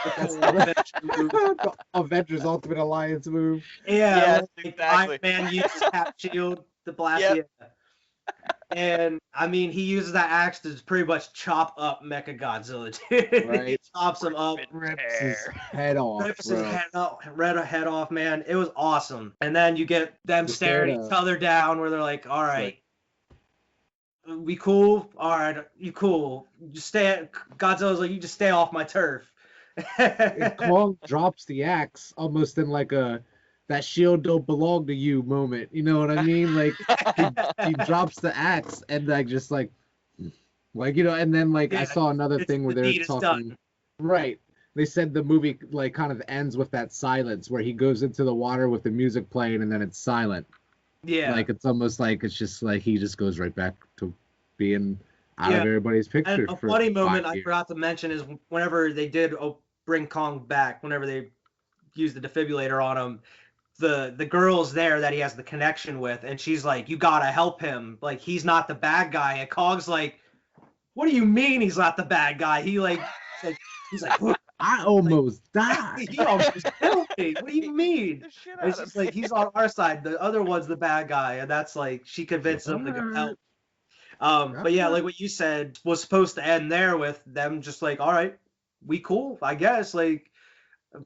Avengers Ultimate Alliance move. Yeah, like exactly. Iron Man uses Cap Shield to blast it. And I mean, he uses that axe to pretty much chop up Mechagodzilla, dude. Right. He chops him up, rips his head off. Rips his head off, man. It was awesome. And then you get them staring each other down, where they're like, "All right, we cool? All right, you cool? Just stay." Godzilla's like, "You just stay off my turf." And Kong drops the axe almost in like that shield don't belong to you moment. You know what I mean? Like he drops the axe and like just like and then like I saw another thing where they're talking. Done. Right. They said the movie like kind of ends with that silence where he goes into the water with the music playing and then it's silent. Yeah. Like it's almost like it's just like he just goes right back to being out of everybody's picture. And a funny moment I forgot to mention is whenever they did bring Kong back, whenever they used the defibrillator on him, the girl's there that he has the connection with, and she's like, "You gotta help him. Like, he's not the bad guy." And Kong's like, "What do you mean he's not the bad guy?" He's like, I almost died. He almost killed me. What do you mean? It's just like, he's on our side. The other one's the bad guy, and that's like, she convinced him to go help. But yeah, like what you said, was supposed to end there with them just like, "All right, we cool, I guess." Like,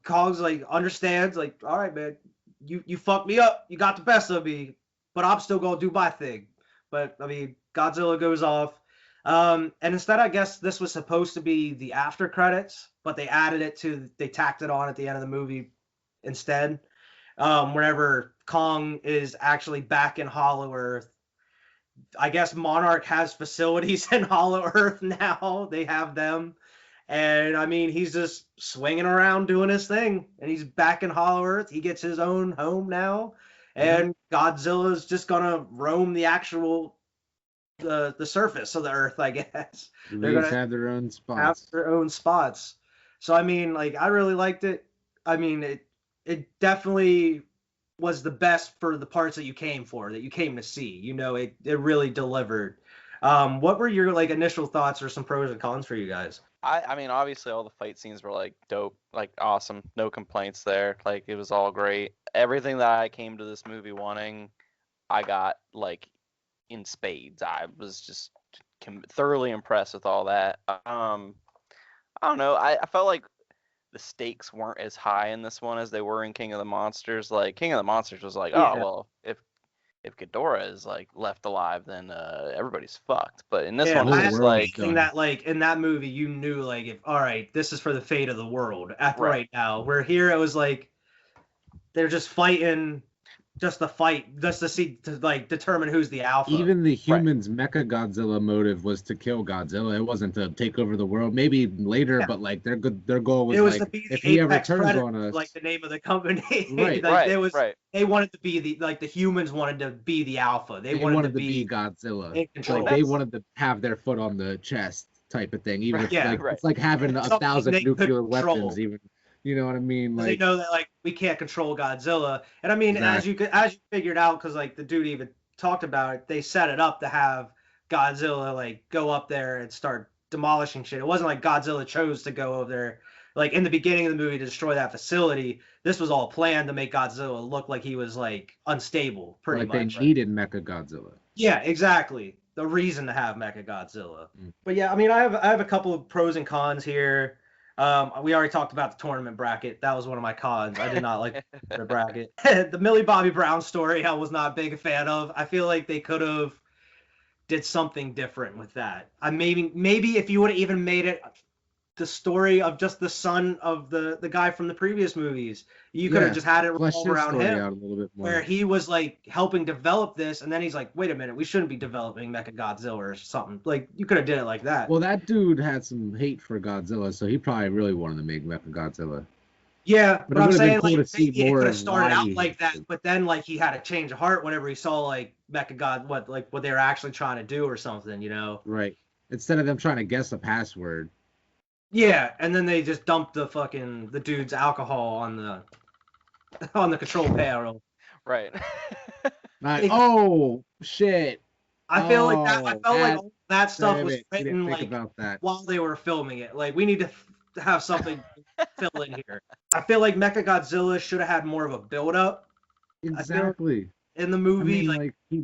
Kong's like understands, like, "All right, man, you fucked me up. You got the best of me, but I'm still gonna do my thing." But I mean, Godzilla goes off. And instead, I guess this was supposed to be the after credits, but they tacked it on at the end of the movie instead. Whenever Kong is actually back in Hollow Earth. I guess Monarch has facilities in Hollow Earth now. They have them. And I mean, he's just swinging around doing his thing, and he's back in Hollow Earth. He gets his own home now, and Godzilla's just gonna roam the actual the surface of the Earth, I guess. They're gonna have their own spots. So I mean, like, I really liked it. I mean, it definitely was the best for the parts that you came to see. You know, it really delivered. What were your like initial thoughts or some pros and cons for you guys? I mean, obviously all the fight scenes were like dope, like awesome, no complaints there. Like, it was all great. Everything that I came to this movie wanting, I got like in spades. I was just thoroughly impressed with all that. I don't know. I felt like the stakes weren't as high in this one as they were in King of the Monsters. Like, King of the Monsters was like, oh well, if Ghidorah is like left alive, then everybody's fucked. But in this one, it's like that, like in that movie, you knew like, if all right, this is for the fate of the world. Right now, where here it was like they're just fighting, just to fight, just to see, to like determine who's the alpha. Even the humans' Mechagodzilla motive was to kill Godzilla. It wasn't to take over the world. Maybe later, but like their goal was, like, to be if he ever turns Predator, on us, like the name of the company. Right, like, They wanted to be the humans wanted to be the alpha. They wanted to be Godzilla. In control. Like, they wanted to have their foot on the chest type of thing. Even if it's like having Something 1,000 nuclear weapons. Even. You know what I mean? Like, they know that like we can't control Godzilla, and I mean, as you figured out, because like the dude even talked about it, they set it up to have Godzilla like go up there and start demolishing shit. It wasn't like Godzilla chose to go over there, like in the beginning of the movie, to destroy that facility. This was all planned to make Godzilla look like he was like unstable, pretty much. Like they needed Mechagodzilla. Yeah, exactly. The reason to have Mechagodzilla. But yeah, I mean, I have a couple of pros and cons here. We already talked about the tournament bracket. That was one of my cons. I did not like the bracket. The Millie Bobby Brown story, I was not a big fan of. I feel like they could have did something different with that. Maybe if you would have even made it the story of just the son of the guy from the previous movies. You could have Yeah, just had it flesh revolve his around story him, out a little bit where more. he was like helping develop this, and then he's like, wait a minute, we shouldn't be developing Mechagodzilla or something. Like you could have did it like that. Well, that dude had some hate for Godzilla, so he probably really wanted to make Mechagodzilla. Yeah, But but it I'm would have been saying cool like to see maybe it more could have of started why out he like hates that, it. but then like he had a change of heart whenever he saw like Mechagod what they were actually trying to do or something, you know? Right. Instead of them trying to guess a password. Yeah, and then they just dumped the dude's alcohol on the on the control panel. Right. Like, They- oh shit. I feel like that. I Oh, felt like all that stuff damn was it. We didn't written think like about that. while they were filming it. Like we need to have something fill in here. I feel like Mechagodzilla should have had more of a build up. I feel Exactly. in the I movie, mean, like like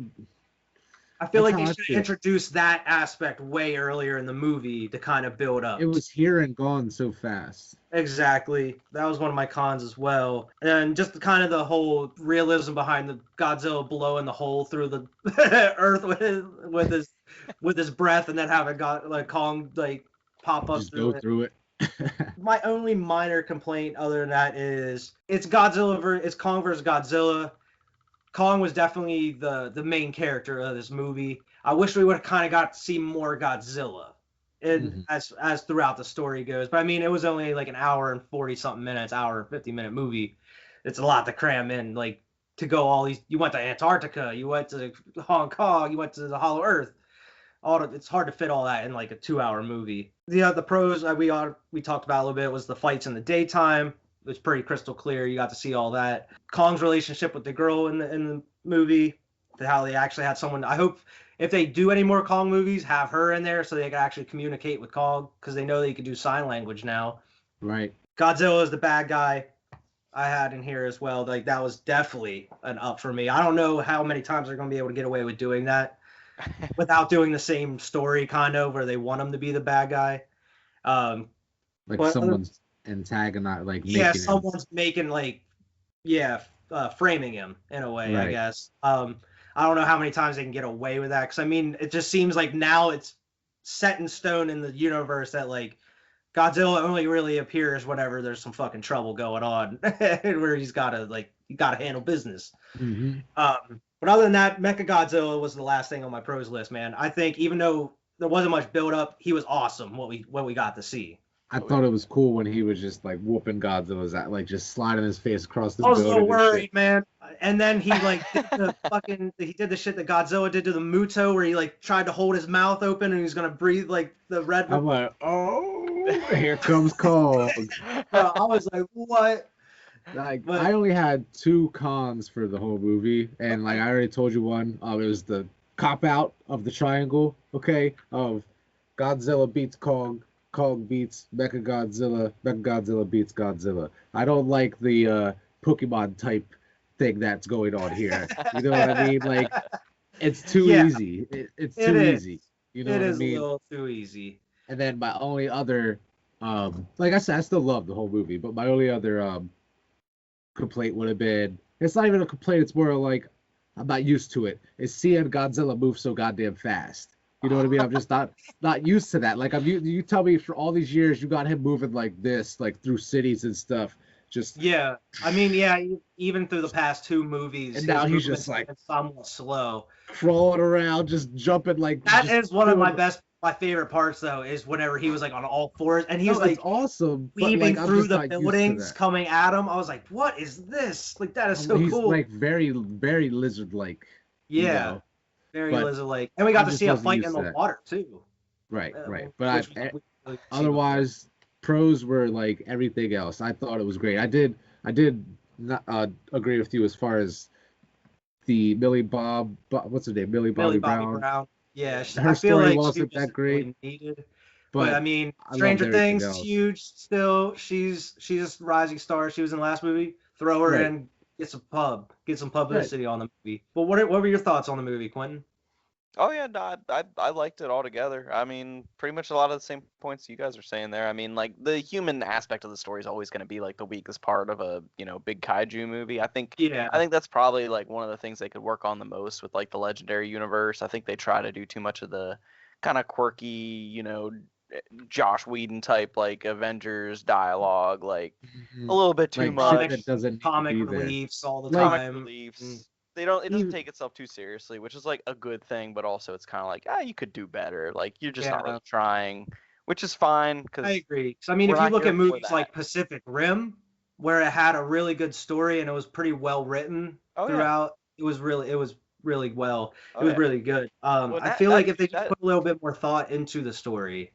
I feel that's like how they I should have feel. introduced that aspect way earlier in the movie to kind of build It up. was here and gone so fast. Exactly. That was one of my cons as well. And just the kind of the whole realism behind the Godzilla blowing the hole through the earth with his breath, and then having got like Kong like pop up Just through go it. through it. My only minor complaint other than that is it's it's Kong versus Godzilla. Kong was definitely the main character of this movie. I wish we would have kind of got to see more Godzilla, and Mhm. as throughout the story goes. But I mean, it was only like an hour and 40 something minutes, hour and 50-minute movie. It's a lot to cram in. Like to go all these. You went to Antarctica, you went to Hong Kong, you went to the Hollow Earth. It's hard to fit all that in like a 2 hour movie. The pros we talked about a little bit was the fights in the daytime. It was pretty crystal clear. You got to see all that. Kong's relationship with the girl in the movie, how they actually had someone. I hope if they do any more Kong movies, have her in there so they can actually communicate with Kong because they know they can do sign language now. Right. Godzilla is the bad guy. I had in here as well. Like that was definitely an up for me. I don't know how many times they're going to be able to get away with doing that without doing the same story kind of where they want him to be the bad guy. Like But someone's antagonized, like yeah, making him. someone's making like framing him in a way, I Right. guess. I don't know how many times they can get away with that because I mean, it just seems like now it's set in stone in the universe that like Godzilla only really appears whenever there's some fucking trouble going on, where you gotta handle business. Hmm. But other than that, Mechagodzilla was the last thing on my pros list, man. I think even though there wasn't much build up, he was awesome. What we got to see. I thought it was cool when he was just like whooping Godzilla's at, like just sliding his face across the I was a building little and shit. worried, man. And then he like he did the shit that Godzilla did to the Muto, where he like tried to hold his mouth open and he was gonna breathe like the red. I'm like, oh, here comes Kong. Bro, I was like, what? Like, But I only had two cons for the whole movie, and like I already told you one. It was the cop out of the triangle, okay, of Godzilla beats Kong, Kong beats Mechagodzilla, Mechagodzilla beats Godzilla. I don't like the Pokemon type thing that's going on here. You know what I mean? Like, it's too Yeah. easy. It's It too is. easy. You know it what I is a mean? little too easy. And then my only other, like I said, I still love the whole movie, but my only other complaint would have been, it's not even a complaint, it's more like I'm not used to it. Is seeing Godzilla move so goddamn fast. You know what I mean? I'm just not used to that. Like you tell me for all these years you got him moving like this, like through cities and stuff. Just Yeah, I mean, yeah, even through the past two movies, And now his he's movement's just, like, been somewhat slow. crawling around, just jumping like That just is one of my doing- my favorite parts though, is whenever he was like on all fours and he No, was like it's awesome, but weaving like I'm through just the not used to buildings that. coming at him. I was like, what is this? Like that is so He's cool. like very, very lizard-like. Yeah, You know? very but lizard like, and we got I to just see a wasn't fight used in to the that. water too. Right. which But we really see otherwise, pros were like everything else. I thought it was great. I did not agree with you as far as the what's her name? Millie before. Bobby Millie Bobby Brown. Brown. Yeah, Her I feel story like she wasn't was that great, really needed. But I but mean, I loved Stranger everything Things is else. huge still. She's a rising star. She was in the last movie. Throw her Right. in, get some Right. publicity on the movie. But what were your thoughts on the movie, Quentin? Oh yeah, no, I liked it altogether. I mean, pretty much a lot of the same points you guys are saying there. I mean, like the human aspect of the story is always going to be like the weakest part of a big kaiju movie. Yeah, I think that's probably like one of the things they could work on the most with like the legendary universe. I think they try to do too much of the kind of quirky, Josh Whedon type like Avengers dialogue, like a Mhm. little bit too Like shit comic that much. doesn't need to comic be there. reliefs all the Like Comic time. Mm. reliefs. It doesn't even take itself too seriously, which is like a good thing, but also it's kind of like, you could do better. Like you're just not Yeah, really trying, which is fine I because agree. So I mean, we're if you not look here at for movies that. like Pacific Rim, where it had a really good story and it was pretty well written Oh yeah, throughout, it was really well. It oh was yeah. really good. Well, I feel that like if they just that put a little bit more thought into the story,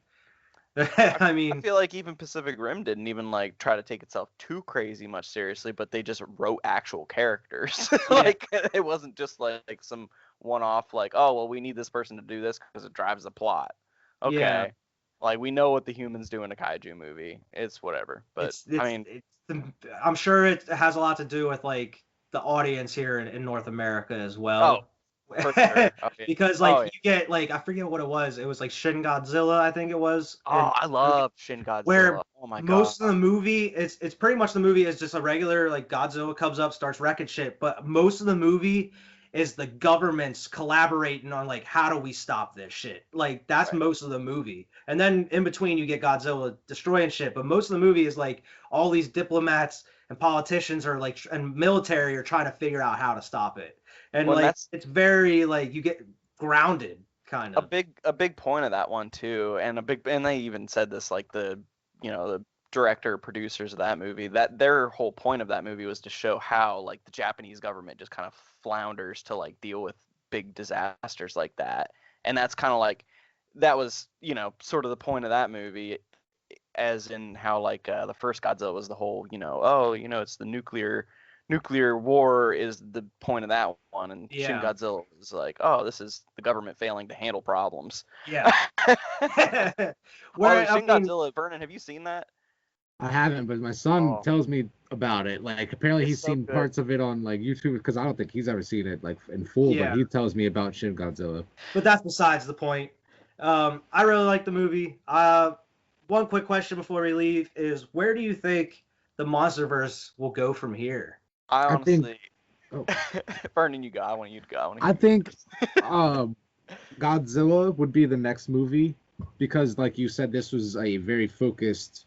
I, I I mean, feel like even Pacific Rim didn't even like try to take itself too crazy much seriously, but they just wrote actual characters. yeah, Like it wasn't just like some one-off like, oh well, we need this person to do this because it drives the plot. yeah. Okay, like we know what the humans do in a kaiju movie. It's whatever. But It's I it's mean, it's. I'm sure it has a lot to do with like the audience here in North America as oh, well. for sure. Oh yeah. Because like Oh yeah. you get like I forget what it was. It was like Shin Godzilla, I think it was, Oh, and I love Shin Godzilla. where Oh my god. most of the movie it's pretty much the movie is just a regular like Godzilla comes up starts wrecking shit, but most of the movie is the governments collaborating on like how do we stop this shit. Like that's Right. most of the movie. And then in between you get Godzilla destroying shit, but most of the movie is like all these diplomats and politicians are like and military are trying to figure out how to stop it. And When like that's it's very like you get grounded kind of. a big point of that one too, and and they even said this like the director producers of that movie, that their whole point of that movie was to show how like the Japanese government just kind of flounders to like deal with big disasters like that. And that's kind of like that was sort of the point of that movie, as in how like the first Godzilla was the whole it's the nuclear war is the point of that one, and Shin Yeah. Godzilla was like, oh, this is the government failing to handle problems. Yeah. Although Where I Shin mean, Godzilla, Vernon, have you seen that? I haven't, but my son Oh, tells me about it. Like apparently it's he's so seen good. parts of it on like YouTube because I don't think he's ever seen it like in full, but yeah, he tells me about Shin Godzilla. but that's besides the point. I really like the movie. One quick question before we leave is where do you think the Monsterverse will go from here? I I think honestly, oh, Vernon, you go. I want you to go. I want to I hear you think first. um Godzilla would be the next movie because like you said this was a very focused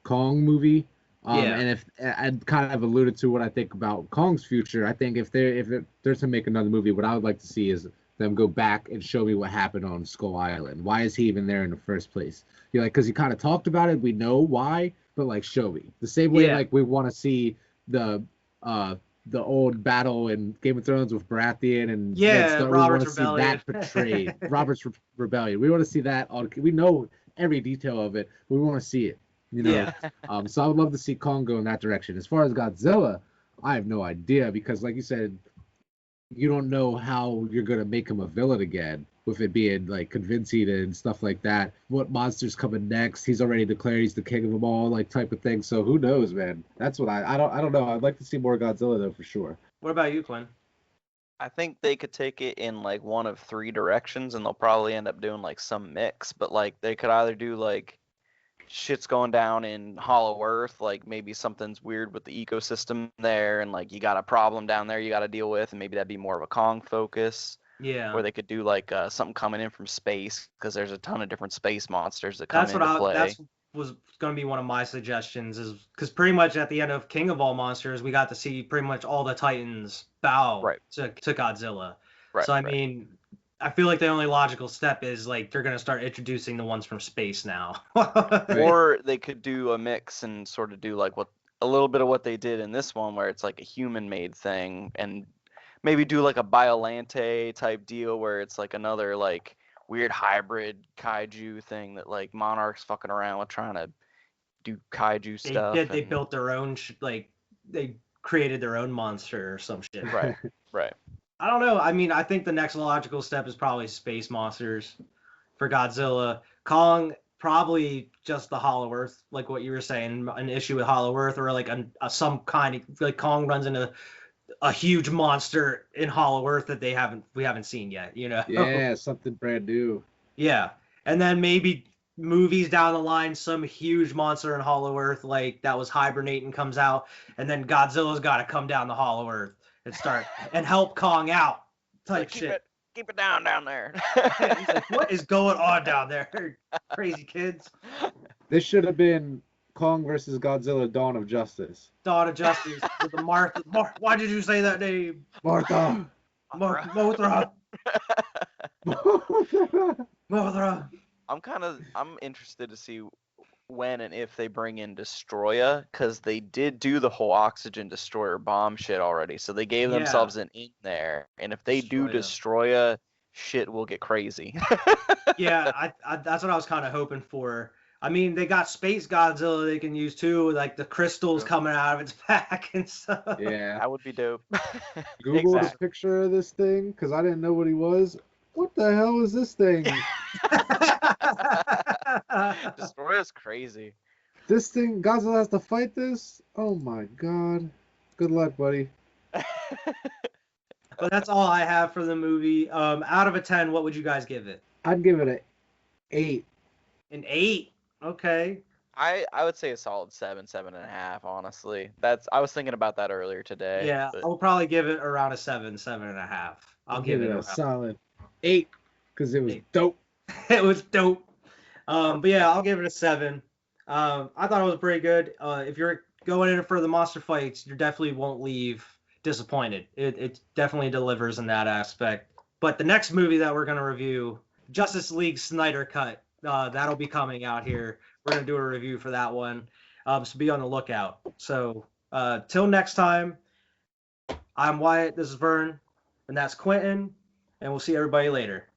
Kong movie. Yeah, And if I kind of alluded to what I think about Kong's future, I think if they're to make another movie, what I would like to see is them go back and show me what happened on Skull Island. Why is he even there in the first place? You know, like because he kind of talked about it, we know why, but like show me the same way yeah, like we want to see the uh the old battle in Game of Thrones with Baratheon and Ned yeah. Stark. We want Robert's to see Rebellion. that portrayed. Rebellion. We want to see that on. We know every detail of it, but we want to see it. You know, Yeah, so I would love to see Kong go in that direction. As far as Godzilla, I have no idea because, like you said, you don't know how you're gonna make him a villain again with it being like convincing and stuff like that. What monster's coming next? He's already declared he's the king of them all, like type of thing. So who knows, man? That's what I don't know. I'd like to see more Godzilla though for sure. what about you, Quinn? I think they could take it in like one of three directions, and they'll probably end up doing like some mix. But like they could either do like shit's going down in Hollow Earth, like maybe something's weird with the ecosystem there, and like you got a problem down there you got to deal with, and maybe that'd be more of a Kong focus. Yeah, Or they could do like something coming in from space, because there's a ton of different space monsters that come that's what into I play. that's was going to be one of my suggestions is because pretty much at the end of King of All Monsters we got to see pretty much all the Titans bow Right, to Godzilla. right, So I right. mean, I feel like the only logical step is like they're going to start introducing the ones from space now. Right. Or they could do a mix and sort of do like what a little bit of what they did in this one, where it's like a human made thing, and maybe do like a Biolante type deal where it's like another like weird hybrid kaiju thing that like Monarch's fucking around with trying to do kaiju They stuff. did. They And built their own like they created their own monster or some shit. right, right. I don't know. I mean, I think the next logical step is probably space monsters for Godzilla. Kong probably just the Hollow Earth, like what you were saying, an issue with Hollow Earth or like a some kind of like Kong runs into a huge monster in Hollow Earth that we haven't seen yet. You know? Yeah, something brand new. Yeah, and then maybe movies down the line, some huge monster in Hollow Earth like that was hibernating comes out, and then Godzilla's got to come down the Hollow Earth and start and help Kong out It's like type shit. keep it down there. He's like, what is going on down there? Crazy kids. This should have been Kong versus Godzilla: Dawn of Justice. Dawn of Justice with the Martha. Why did you say that name? Martha. Mothra. Mothra. I'm interested to see when and if they bring in Destroya, because they did do the whole oxygen destroyer bomb shit already. So they gave themselves an in there. And if they do Destroya, shit will get crazy. Yeah, that's what I was kind of hoping for. I mean, they got Space Godzilla they can use too, like the crystals coming out of its back and stuff. Yeah. That would be dope. Google a picture of this thing, because I didn't know what he was. What the hell is this thing? Destroya's crazy. This thing, Godzilla has to fight this? Oh my god. Good luck, buddy. But that's all I have for the movie. Out of a 10, what would you guys give it? I'd give it an 8. An 8? Okay. I would say a solid 7.5, honestly. I was thinking about that earlier today. Yeah, but... I'll probably give it around a 7.5. I'll give it a solid 8, because it was dope. It was dope. But yeah, I'll give it a 7. I thought it was pretty good. If you're going in for the monster fights, you definitely won't leave disappointed. It definitely delivers in that aspect. But the next movie that we're going to review, Justice League Snyder Cut, that'll be coming out here. We're going to do a review for that one. So be on the lookout. So till next time, I'm Wyatt, this is Vern, and that's Quentin, and we'll see everybody later.